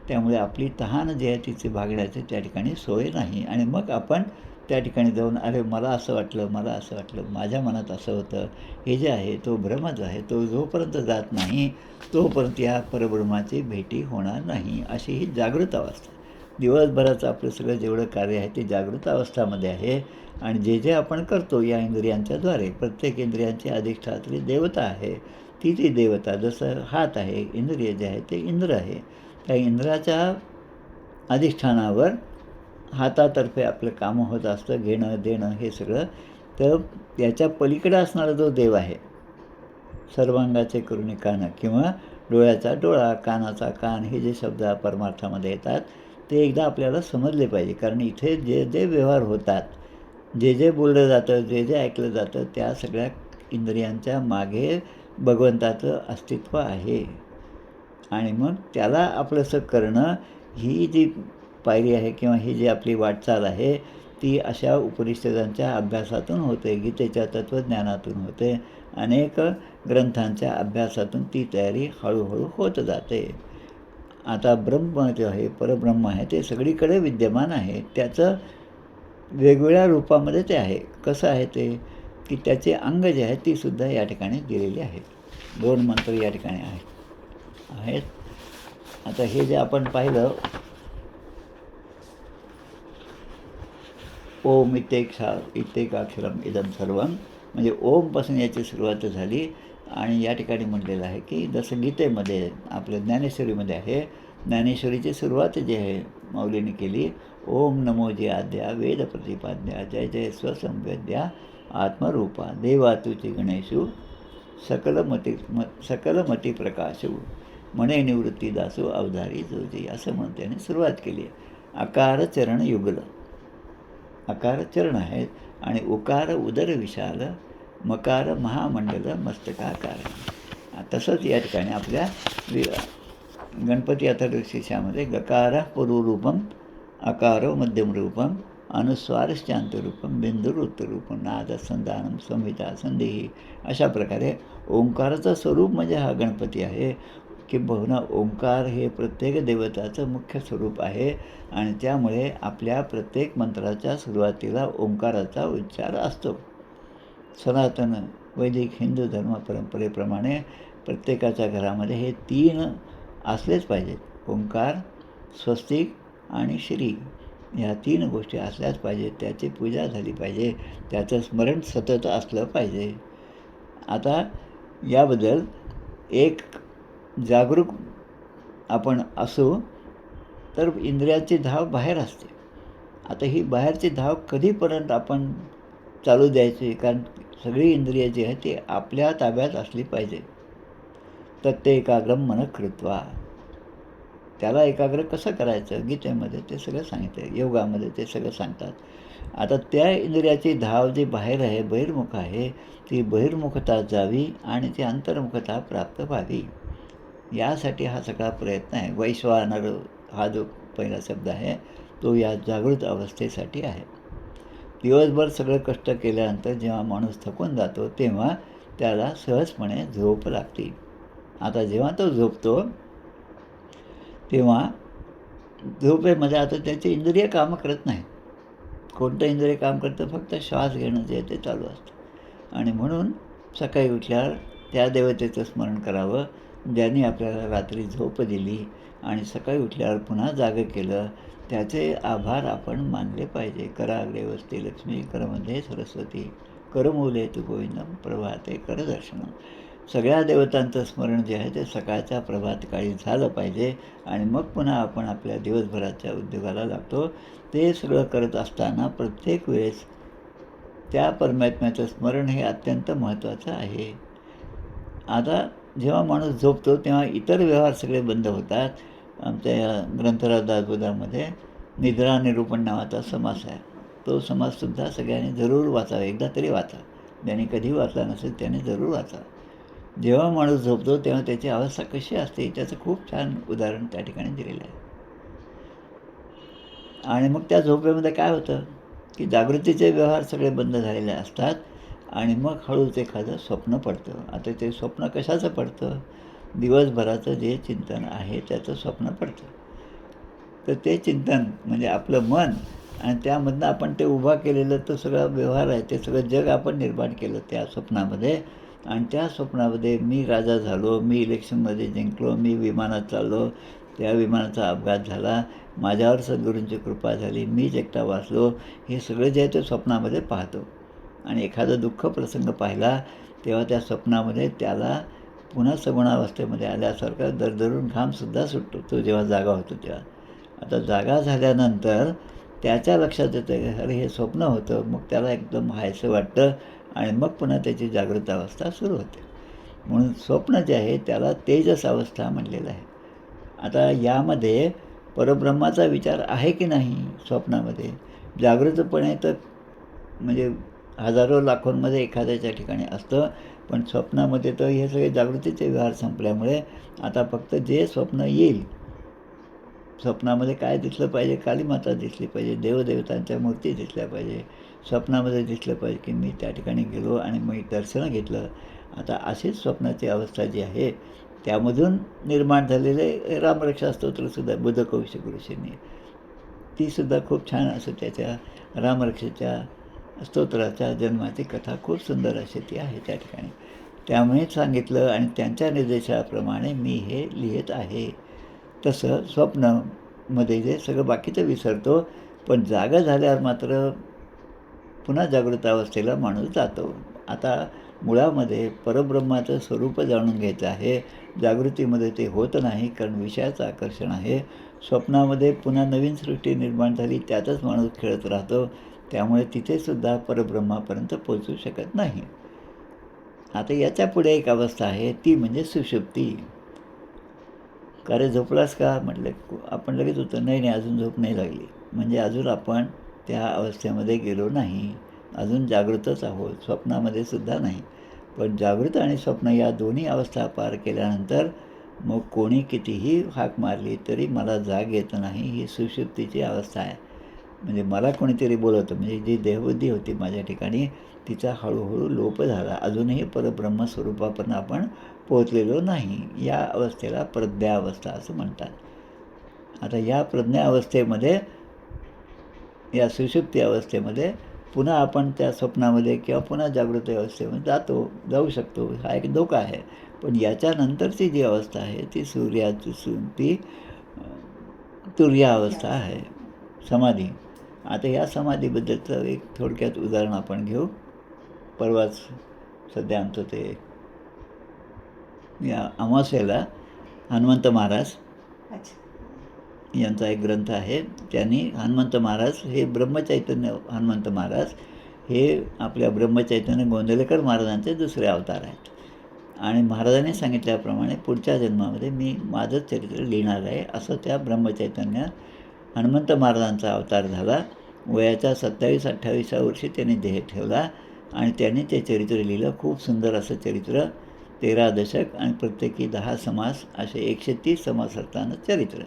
त्यामुळे आपली तहान जी आहे तिची भागण्याची त्या ठिकाणी सोय नाही. आणि मग आपण त्या ठिकाणी जाऊन अरे मला असं वाटलं, मला असं वाटलं, माझ्या मनात असं होतं, हे जे आहे तो भ्रमच आहे. तो जोपर्यंत जात नाही तोपर्यंत या परब्रह्माची भेटी होणार नाही. अशी ही जागृत अवस्था. दिवसभराचं आपलं सगळं जेवढं कार्य आहे ते जागृत अवस्थामध्ये आहे. आणि जे जे आपण करतो या इंद्रियांच्याद्वारे, प्रत्येक इंद्रियांची अधिष्ठात्री देवता आहे. ती देवता, जसं हात आहे, इंद्रिय जे आहे ते इंद्र आहे. त्या इंद्राच्या अधिष्ठानावर हातातर्फे आपलं कामं होत असतं, घेणं देणं हे सगळं. तर त्याच्या पलीकडे असणारा जो देव आहे, सर्वांगाचे करुणी कान किंवा डोळ्याचा डोळा, कानाचा कान, हे जे शब्द परमार्थामध्ये येतात ते एकदा आपल्याला समजले पाहिजे. कारण इथे जे जे व्यवहार होतात, जे जे बोललं जातं, जे जे ऐकलं जातं, त्या सगळ्या इंद्रियांच्या मागे भगवंताचं अस्तित्व आहे. आणि मग त्याला आपलंसं करणं ही जी पायरी आहे किंवा ही जी आपली वाटचाल आहे ती अशा उपनिषदांच्या अभ्यासातून होते, गीतेच्या तत्त्वज्ञानातून होते, अनेक ग्रंथांच्या अभ्यासातून ती तयारी हळूहळू होत जाते. आता ब्रह्म जे आहे, परब्रह्म आहे, ते सगळीकडे विद्यमान आहे. त्याचं वेगवेगळ्या रूपामध्ये ते आहे. कसं आहे ते की त्याचे अंग जे आहेत तीसुद्धा या ठिकाणी दिलेली आहेत. 2 मंत्र या ठिकाणी आहेत. आता हे जे आपण पाहिलं, ओम इत्येकाक्षरम इदं सर्वम, म्हणजे ओमपासून याची सुरुवात झाली. आणि या ठिकाणी म्हटलेलं आहे की जसं गीतेमध्ये आपल्या ज्ञानेश्वरीमध्ये आहे, ज्ञानेश्वरीची सुरुवात जी आहे माऊलीने केली, ओम नमो जे आद्या वेद प्रतिपाद्या जय जय स्वसंवेद्या आत्मरूपा देवा तुची गणेशू सकलमती प्रकाशू म्हणे निवृत्ती दासू अवधारी जोजी, असं म्हणून त्याने सुरुवात केली. आकार चरण युगल, आकार चरण आहेत आणि उकार उदर विशाल, मकार महामंडल मस्तकाकार. तसंच या ठिकाणी आपल्या गणपती अथर्वशीर्षामध्ये गकार पूर्वरूपम, अकार मध्यम रूपम, अनुस्वार शांतरूपम, बिंदुरुत्तरूपम, नाद संधानम संहिता संदेही, अशा प्रकारे ओंकाराचं स्वरूप म्हणजे हा गणपती आहे. की बहुना ओंकार हे प्रत्येक देवताचं मुख्य स्वरूप आहे आणि त्यामुळे आपल्या प्रत्येक मंत्राच्या सुरुवातीला ओंकाराचा उच्चार असतो. सनातन वैदिक हिंदू धर्म परंपरेप्रमाणे प्रत्येकाच्या घरामध्ये हे 3 असलेच पाहिजेत. ओंकार, स्वस्तिक आणि श्री ह्या 3 गोष्टी असल्याच पाहिजेत. त्याची पूजा झाली पाहिजे, त्याचं स्मरण सतत असलं पाहिजे. आता याबद्दल एक जागरूक आपण असू तर इंद्रियाची धाव बाहेर असते. आता ही बाहेरची धाव कधीपर्यंत आपण चालू द्यायची? कारण सगळी इंद्रिय जी आहे ती आपल्या ताब्यात असली पाहिजे. तत्ते एकाग्रम मन कृत्वा. त्याला एकाग्र कसं करायचं गीतेमध्ये ते सगळं सांगितलं आहे, योगामध्ये ते सगळं सांगतात. आता त्या इंद्रियाची धाव जी बाहेर आहे, बहिर्मुख आहे, ती बहिर्मुखता जावी आणि ती अंतर्मुखता प्राप्त व्हावी, यासाठी हा सगळा प्रयत्न आहे. वैश्वानर हा जो पहिला शब्द आहे तो या जागृत अवस्थेसाठी आहे. दिवसभर सगळं कष्ट केल्यानंतर जेव्हा माणूस थकून जातो तेव्हा त्याला सहजपणे झोप लागते. आता जेव्हा तो झोपतो तेव्हा झोपेमध्ये आता त्याचे इंद्रिय कामं करत नाहीत. कोणतं इंद्रिय काम करतं? फक्त श्वास घेणं जे आहे ते चालू असतं. आणि म्हणून सकाळी उठल्यावर त्या देवतेचं स्मरण करावं ज्यांनी आपल्याला रात्री झोप दिली आणि सकाळी उठल्यावर पुन्हा जागं केलं, त्याचे आभार आपण मानले पाहिजे. कराग्रे वसते लक्ष्मी, करमध्ये सरस्वती, करमूले तू गोविंदम, प्रभाते करदर्शनम. सगळ्या देवतांचं स्मरण जे आहे ते सकाळच्या प्रभातकाळी झालं पाहिजे आणि मग पुन्हा आपण आपल्या दिवसभराच्या उद्योगाला लागतो. ते सगळं करत असताना प्रत्येक वेळेस त्या परमात्म्याचं स्मरण हे अत्यंत महत्त्वाचं आहे. आता जेव्हा माणूस झोपतो तेव्हा इतर व्यवहार सगळे बंद होतात. आमच्या या ग्रंथराज दासबोधामध्ये निद्रा निरूपण नावाचा समास आहे. तो समाससुद्धा सगळ्यांनी जरूर वाचावा, एकदा तरी वाचा. ज्यांनी कधी वाचला नसेल त्याने जरूर वाचा. जेव्हा माणूस झोपतो तेव्हा त्याची अवस्था कशी असते त्याचं खूप छान उदाहरण त्या ठिकाणी दिलेलं आहे. आणि मग त्या झोपेमध्ये काय होतं की जागृतीचे व्यवहार सगळे बंद झालेले असतात आणि मग हळूच एखादं स्वप्न पडतं. आता ते स्वप्न कशाचं पडतं? दिवसभराचं जे चिंतन आहे त्याचं स्वप्न पडतं. तर ते चिंतन म्हणजे आपलं मन आणि त्यामधनं आपण ते उभा केलेलं तो सगळा व्यवहार आहे, ते सगळं जग आपण निर्माण केलं त्या स्वप्नामध्ये. आणि त्या स्वप्नामध्ये मी राजा झालो, मी इलेक्शनमध्ये जिंकलो, मी विमानात चाललो, त्या विमानाचा अपघात झाला, माझ्यावर सद्गुरूंची कृपा झाली, मीच एकटा वाचलो, हे सगळं जे आहे ते स्वप्नामध्ये पाहतो. आणि एखादा दुःख प्रसंग पाहिला तेव्हा त्या स्वप्नामध्ये त्याला पुन्हा सगुणावस्थेमध्ये आल्यासारखा दरदरून घामसुद्धा सुटतो, तो जेव्हा जागा होतो तेव्हा. आता जागा झाल्यानंतर त्याच्या लक्षात येतं अरे हे स्वप्न होतं, मग त्याला एकदम हायसं वाटतं आणि मग पुन्हा त्याची जागृत अवस्था सुरू होते. म्हणून स्वप्न जे आहे त्याला तेजस अवस्था म्हणलेलं आहे. आता यामध्ये परब्रह्माचा विचार आहे की नाही स्वप्नामध्ये? जागृतपणे तर म्हणजे हजारो लाखोंमध्ये एखाद्याच्या ठिकाणी असतं, पण स्वप्नामध्ये तर हे सगळे जागृतीचे व्यवहार संपल्यामुळे आता फक्त जे स्वप्न येईल, स्वप्नामध्ये काय दिसलं पाहिजे? कालीमाता दिसली पाहिजे, देवदेवतांच्या मूर्ती दिसल्या पाहिजे, स्वप्नामध्ये दिसलं पाहिजे की मी त्या ठिकाणी गेलो आणि मी दर्शनं घेतलं. आता अशीच स्वप्नाची अवस्था जी आहे त्यामधून निर्माण झालेले रामरक्षा स्तोत्रसुद्धा बुद्धकौशिक ऋषींनी, तीसुद्धा खूप छान असं त्याच्या रामरक्षेच्या स्तोत्राच्या जन्माची कथा खूप सुंदर अशी ती आहे त्या ठिकाणी. त्यामुळेच सांगितलं आणि त्यांच्या निर्देशाप्रमाणे मी हे लिहित आहे. तसं स्वप्नामध्ये जे सगळं बाकीचं विसरतो, पण जागा झाल्यावर मात्र पुन्हा जागृत अवस्थेला माणूस जातो. आता मुळामध्ये परब्रह्माचं स्वरूप जाणून घ्यायचं आहे. जागृतीमध्ये ते होत नाही कारण विषयाचं आकर्षण आहे. स्वप्नामध्ये पुन्हा नवीन सृष्टी निर्माण झाली, त्यातच माणूस खेळत राहतो, त्यामुळे तिथेसुद्धा परब्रह्मापर्यंत पोचू शकत नाही. आता याच्या पुढे एक अवस्था आहे ती म्हणजे सुषुप्ती. का रे झोपलास का? म्हटलं आपण लगेच होतं नाही नाही अजून झोप नाही लागली, म्हणजे अजून आपण त्या अवस्थेमध्ये गेलो नाही, अजून जागृतच आहोत, स्वप्नामध्ये सुद्धा नाही. पण जागृत आणि स्वप्न या दोन्ही अवस्था पार केल्यानंतर मग कोणी कितीही हाक मारली तरी मला जाग येत नाही, ही सुषुप्तीची अवस्था आहे. म्हणजे मला कोणीतरी बोलवतं, म्हणजे जी देहबुद्धी होती माझ्या ठिकाणी तिचा हळूहळू लोप झाला. अजूनही परब्रह्म स्वरूपापर्यंत आपण पोहोचलेलो नाही. या अवस्थेला प्रज्ञावस्था असं म्हणतात. आता या प्रज्ञावस्थेमध्ये, या सुषुप्ती अवस्थेमध्ये पुन्हा आपण त्या स्वप्नामध्ये किंवा पुन्हा जागृती अवस्थेमध्ये जाऊ शकतो. हा एक धोका आहे. पण याच्यानंतरची जी अवस्था आहे ती ती तुर्या अवस्था आहे, समाधी. आता या समाधीबद्दलचं एक थोडक्यात उदाहरण आपण घेऊ. परवाच सध्या आमचं ते या अमावास्येला हनुमंत महाराज यांचा एक ग्रंथ आहे. त्यांनी हनुमंत महाराज हे ब्रह्मचैतन्य हनुमंत महाराज हे आपल्या ब्रह्मचैतन्य गोंदवलेकर महाराजांचे दुसरे अवतार आहेत. आणि महाराजांनी सांगितल्याप्रमाणे पुढच्या जन्मामध्ये मी माझंच चरित्र लिहिणार आहे, असं त्या ब्रह्मचैतन्य हनुमंत महाराजांचा अवतार झाला. वयाच्या 27-28व्या वर्षी त्यांनी देह ठेवला आणि त्यांनी ते चरित्र लिहिलं. खूप सुंदर असं चरित्र, 13 दशक आणि प्रत्येकी 10 समास, असे 130 समासार्थानं चरित्र.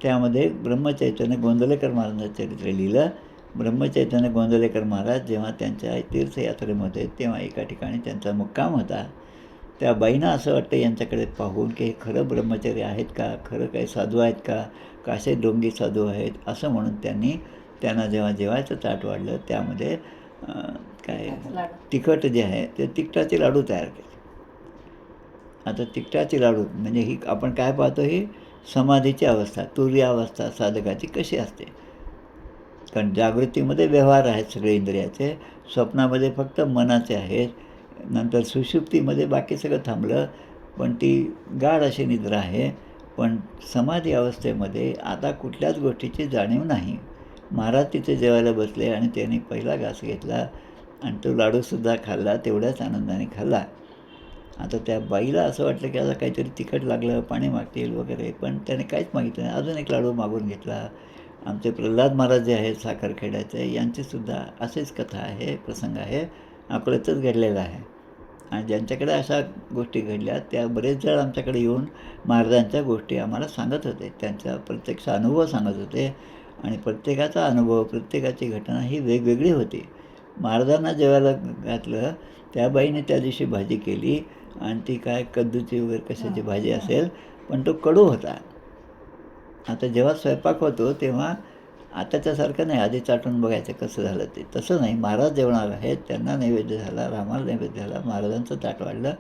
त्यामध्ये ब्रह्मचैतन्य गोंदवलेकर महाराजांचं चरित्र लिहिलं. ब्रह्मचैतन्य गोंदवलेकर महाराज जेव्हा त्यांच्या तीर्थयात्रेमध्ये तेव्हा एका ठिकाणी त्यांचा मुक्काम होता. त्या बाईंना असं वाटतं यांच्याकडे पाहून की हे खरं ब्रह्मचर्य आहेत का, खरं काही साधू आहेत का, कासे डोंगी साधू आहेत, असं म्हणून त्यांना जेव्हा जेवायचं ताट वाढलं त्यामध्ये काय तिखट जे आहे ते तिखटाचे लाडू तयार केले. आता तिखटाचे लाडू म्हणजे ही आपण काय पाहतो, ही समाधीची अवस्था, तुर्य अवस्था साधकाची कशी असते. कारण जागृतीमध्ये व्यवहार आहेत सगळे इंद्रियाचे, स्वप्नामध्ये फक्त मनाचे आहेत, नंतर सुषुप्तीमध्ये बाकी सगळं थांबलं, पण ती गाढ अशी निद्रा आहे. पण समाधी अवस्थेमध्ये आता कुठल्याच गोष्टीची जाणीव नाही. महाराज तिथे जेवायला बसले आणि त्यांनी पहिला घास घेतला आणि तो लाडूसुद्धा खाल्ला, तेवढ्याच आनंदाने खाल्ला. आता त्या बाईला असं वाटलं की आता काहीतरी तिखट लागलं, पाणी मागतील वगैरे, पण त्याने काहीच मागितलं नाही. अजून एक लाडू मागून घेतला. आमचे प्रल्हाद महाराज जे आहेत साखरखेड्याचे, यांचीसुद्धा अशीच कथा आहे, प्रसंग आहे, अकोल्यातच घडलेला आहे. आणि ज्यांच्याकडे अशा गोष्टी घडल्या त्या बरेच जण आमच्याकडे येऊन महाराजांच्या गोष्टी आम्हाला सांगत होते, त्यांचा प्रत्यक्ष अनुभव सांगत होते. आणि प्रत्येकाचा अनुभव, प्रत्येकाची घटना ही वेगवेगळी होती. महाराजांना जेवायला घातलं, त्या बाईने त्या दिवशी भाजी केली आणि ती काय कद्दूची वगैरे कशाची भाजी असेल, पण तो कडू होता. आता जेव्हा स्वयंपाक होतो तेव्हा आताच्यासारखं नाही, आधी चाटून बघायचं कसं झालं ते, तसं नाही. महाराज जेवणार आहेत, त्यांना नैवेद्य झाला, रामाला नैवेद्य झाला, महाराजांचं ताट वाढलं,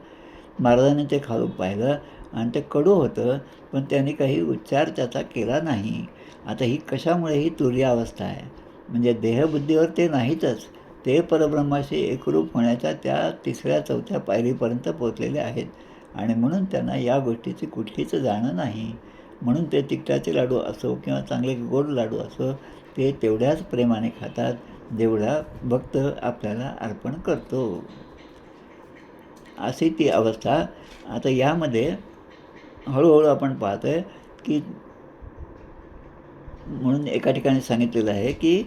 महाराजांनी ते खाऊन पाहिलं आणि ते कडू होतं, पण त्यांनी काही उच्चार त्याचा केला नाही. आता ही कशामुळे ही तुर्य अवस्था आहे, म्हणजे देहबुद्धीवर ते नाहीतच, ते परब्रह्माशी एकरूप होण्याच्या त्या 3ऱ्या-4थ्या पायरीपर्यंत पोचलेले आहेत. आणि म्हणून त्यांना या गोष्टीची कुठलीच जाणं नाही. म्हणून ते तिखटाचे लाडू असो किंवा चांगले गोड लाडू असो, ते तेवढ्याच प्रेमाने खातात जेवढा भक्त आपल्याला अर्पण करतो. अशी ती अवस्था. आता यामध्ये हळूहळू आपण पाहतो आहे की, म्हणून एका ठिकाणी सांगितलेलं आहे की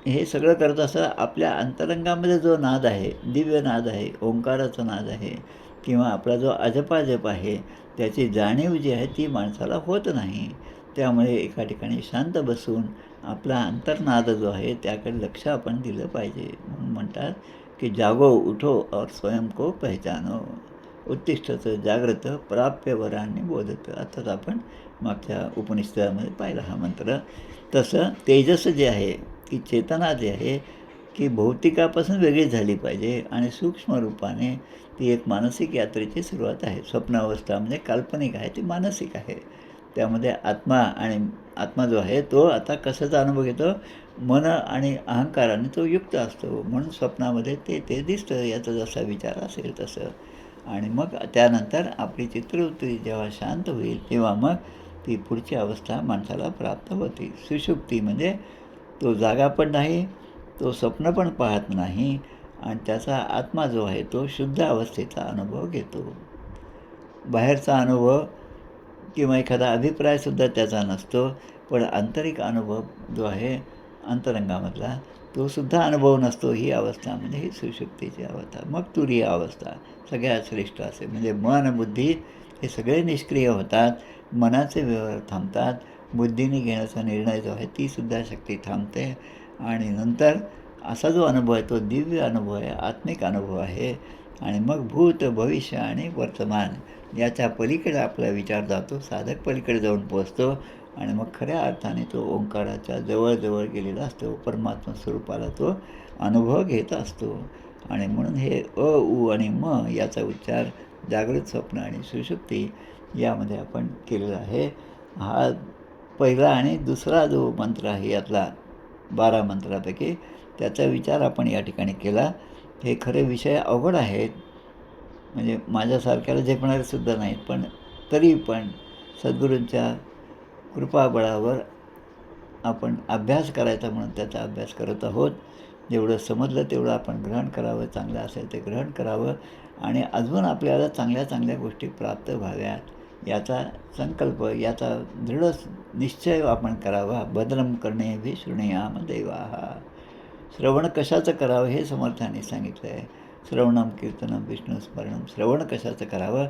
हे सगळं करत असताना आपल्या अंतरंगामध्ये जो नाद आहे, दिव्य नाद आहे, ओंकाराचा नाद आहे, किंवा आपला जो अजपाजप आहे, त्याची जाणीव जी आहे ती माणसाला होत नाही. त्यामुळे एका ठिकाणी शांत बसून आपला अंतर्नाद जो आहे त्याकडे लक्ष आपण दिलं पाहिजे. म्हणून म्हणतात की जागो उठो और स्वयं को पहचानो, उत्तिष्ठत जाग्रत प्राप्य वरांनी बोधत. अर्थात आपण मागच्या उपनिषदामध्ये पाहिला हा मंत्र. तसं तेजस जे आहे, की चेतना जी आहे, की भौतिकापासून वेगळी झाली पाहिजे आणि सूक्ष्म रूपाने ती एक मानसिक यात्रेची सुरुवात आहे. स्वप्नावस्था म्हणजे काल्पनिक आहे, ती मानसिक आहे. त्यामध्ये आत्मा जो आहे तो आता कशाचा अनुभव घेतो, मन आणि अहंकाराने तो युक्त असतो. म्हणून स्वप्नामध्ये ते दिसतं, याचा जसा विचार असेल तसं. आणि मग त्यानंतर आपली चित्रवृत्ती जेव्हा शांत होईल तेव्हा मग ती पुढची अवस्था माणसाला प्राप्त होते. सुषुप्ती म्हणजे तो जागा पण नाही, तो स्वप्न पण पाहत नाही आणि त्याचा आत्मा जो आहे तो शुद्ध अवस्थेचा अनुभव घेतो. बाहेरचा अनुभव किंवा एखादा अभिप्रायसुद्धा त्याचा नसतो, पण आंतरिक अनुभव जो आहे अंतरंगामधला तो सुद्धा अनुभव नसतो. ही अवस्था म्हणजे ही सुषुप्तीची अवस्था. मग तुरीय अवस्था सगळ्यात श्रेष्ठ असेल, म्हणजे मन बुद्धी हे सगळे निष्क्रिय होतात, मनाचे व्यवहार थांबतात, बुद्धीने घेण्याचा निर्णय जो आहे तीसुद्धा शक्ती थांबते. आणि नंतर असा जो अनुभव आहे तो दिव्य अनुभव आहे, आत्मिक अनुभव आहे. आणि मग भूत भविष्य आणि वर्तमान याच्या पलीकडे आपला विचार जातो, साधक पलीकडे जाऊन पोचतो आणि मग खऱ्या अर्थाने तो ओंकाराच्या जवळजवळ गेलेला असतो, परमात्मा स्वरूपाला तो अनुभव घेत असतो. आणि म्हणून हे उ आणि म याचा उच्चार जागृत, स्वप्न आणि सुषुप्ती यामध्ये आपण केलेला आहे. हा पहिला आणि दुसरा जो मंत्र आहे यातला 12 मंत्रापैकी त्याचा विचार आपण या ठिकाणी केला. हे खरे विषय अवघड आहेत, म्हणजे माझ्यासारख्याला झेपणारेसुद्धा नाहीत, पण तरी पण सद्गुरूंच्या कृपाबळावर आपण अभ्यास करायचा म्हणून त्याचा अभ्यास करत आहोत. जेवढं समजलं तेवढं आपण ग्रहण करावं, चांगलं असेल ते ग्रहण करावं आणि अजून आपल्याला चांगल्या चांगल्या गोष्टी प्राप्त व्हाव्यात याचा संकल्प, याचा दृढ निश्चय आपण करावा. भद्रं कर्णेभिः शृणुयाम देवाः. श्रवण कशाचं करावं हे समर्थाने सांगितलं आहे. श्रवणम कीर्तनम विष्णुस्मरणम. श्रवण कशाचं करावं?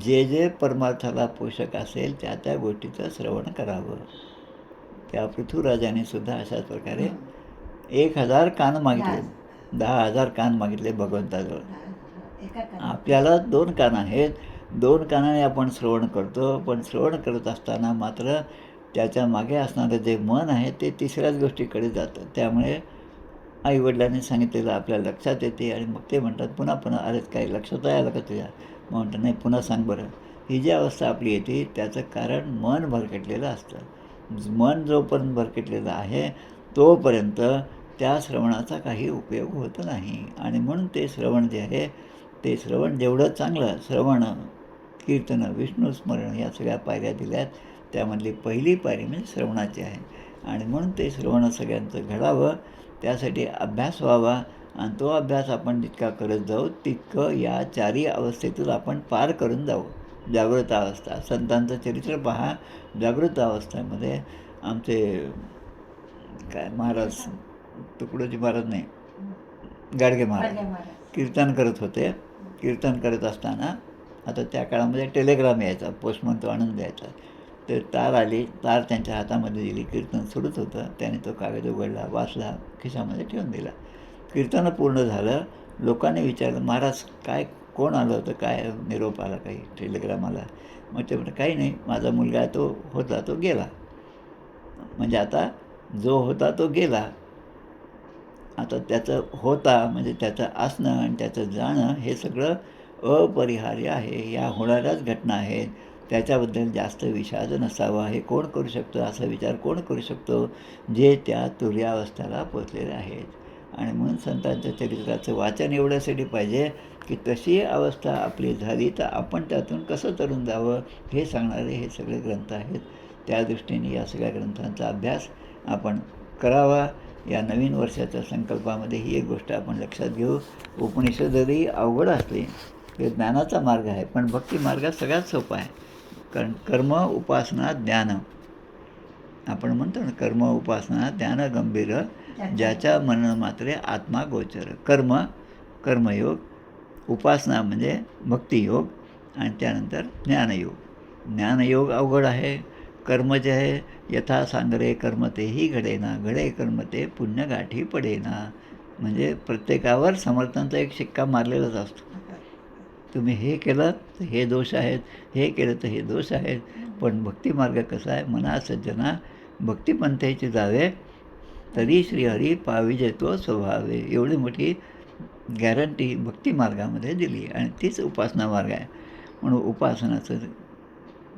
जे जे परमार्थाला पोषक असेल त्या त्या गोष्टीचं श्रवण करावं. त्या पृथ्वीराजाने सुद्धा अशाच प्रकारे 1000 कान मागितले, 10,000 कान मागितले भगवंताजवळ. आपल्याला 2 कान आहेत, 2 कानाने आपण श्रवण करतो, पण श्रवण करत असताना मात्र त्याच्या मागे असणारं जे मन आहे ते तिसऱ्याच गोष्टीकडे जातं. त्यामुळे आईवडिलांनी सांगितलेलं आपल्या लक्षात येते आणि मग ते म्हणतात पुन्हा पुन्हा, अरे काही लक्षात आलं का तुझ्या? मग म्हणतात नाही, पुन्हा सांग बरं. ही जी अवस्था आपली येते त्याचं कारण मन भरकटलेलं असतं. मन जोपर्यंत भरकटलेलं आहे तोपर्यंत त्या श्रवणाचा काही उपयोग होत नाही. आणि म्हणून ते श्रवण जे आहे ते श्रवण जेवढं चांगलं, श्रवण, कीर्तन, विष्णुस्मरण या सगळ्या पायऱ्या दिल्यात. त्यामधली पहिली पायरी म्हणजे श्रवणाची आहे. आणि म्हणून ते श्रवण सगळ्यांचं घडावं, त्यासाठी अभ्यास व्हावा. आणि तो अभ्यास आपण जितका करत जाऊ तितकं या 4ही अवस्थेतून आपण पार करून जाऊ. जागृत अवस्था, संतांचं चरित्र पहा. जागृत अवस्थेमध्ये आमचे काय महाराज, तुकडोजी महाराज नाही, गाडगे महाराज कीर्तन करत होते. कीर्तन करत असताना आता त्या काळामध्ये टेलिग्राम यायचा, पोस्टमन तो आणून द्यायचा. तर तार आली, तार त्यांच्या हातामध्ये दिली, कीर्तन सुरूच होतं. त्याने तो कागद उघडला, वाचला, खिशामध्ये ठेवून दिला. कीर्तन पूर्ण झालं. लोकांनी विचारलं, महाराज काय, कोण आलं होतं, काय निरोप आला, काही टेलिग्राम आला? मग ते म्हणतात काही नाही, माझा मुलगा तो होता तो गेला. म्हणजे आता जो होता तो गेला, आता त्याचं होता म्हणजे त्याचं असणं आणि त्याचं जाणं हे सगळं अपरिहार्य आहे. या होणाऱ्याच घटना आहेत, त्याच्याबद्दल जास्त विषाद नसावा. हे कोण करू शकतं? असा विचार कोण करू शकतो? जे त्या तुर्यावस्थेला पोचलेले आहेत. आणि म्हणून संतांच्या चरित्राचं वाचन एवढ्यासाठी पाहिजे की तशी अवस्था आपली झाली तर आपण त्यातून कसं तरून जावं हे सांगणारे हे सगळे ग्रंथ आहेत. त्या दृष्टीने या सगळ्या ग्रंथांचा अभ्यास आपण करावा. या नवीन वर्षाच्या संकल्पामध्ये ही एक गोष्ट आपण लक्षात घेऊ. उपनिषद जरी अवघड असले ते ज्ञानाचा मार्ग आहे, पण भक्ती मार्ग सगळ्यात सोपा आहे. कारण कर्म, उपासना, ज्ञान आपण म्हणतो ना, कर्म, उपासना, ज्ञान गंभीर ज्याच्या मन मात्रे आत्मा गोचर. कर्मयोग, उपासना म्हणजे भक्तियोग आणि त्यानंतर ज्ञानयोग. ज्ञानयोग अवघड आहे. कर्म जे आहे, यथा सांगरे कर्म तेही घडेना, घडे कर्म ते पुण्य गाठी पडेना. म्हणजे प्रत्येकावर समर्थांचा एक शिक्का मारलेलाच असतो. तुम्ही हे केलं तर हे दोष आहेत, हे केलं तर हे दोष आहेत. पण भक्तिमार्ग कसा आहे? मना सज्जना भक्तिपंथेची जावे, तरी श्रीहरी पाविजे तो स्वभावे. एवढी मोठी गॅरंटी भक्तिमार्गामध्ये दिली आणि तीच उपासना मार्ग आहे. म्हणून उपासनाचं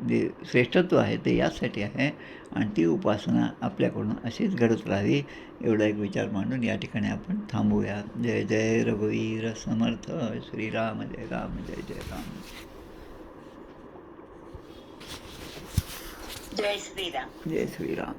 जे श्रेष्ठत्व आहे ते यासाठी आहे आणि ती उपासना आपल्याकडून अशीच घडत राहावी एवढा एक विचार मांडून या ठिकाणी आपण थांबूया. जय जय रघुवीर समर्थ श्रीराम, जय राम, जय जय राम. जय श्रीराम. जय श्रीराम.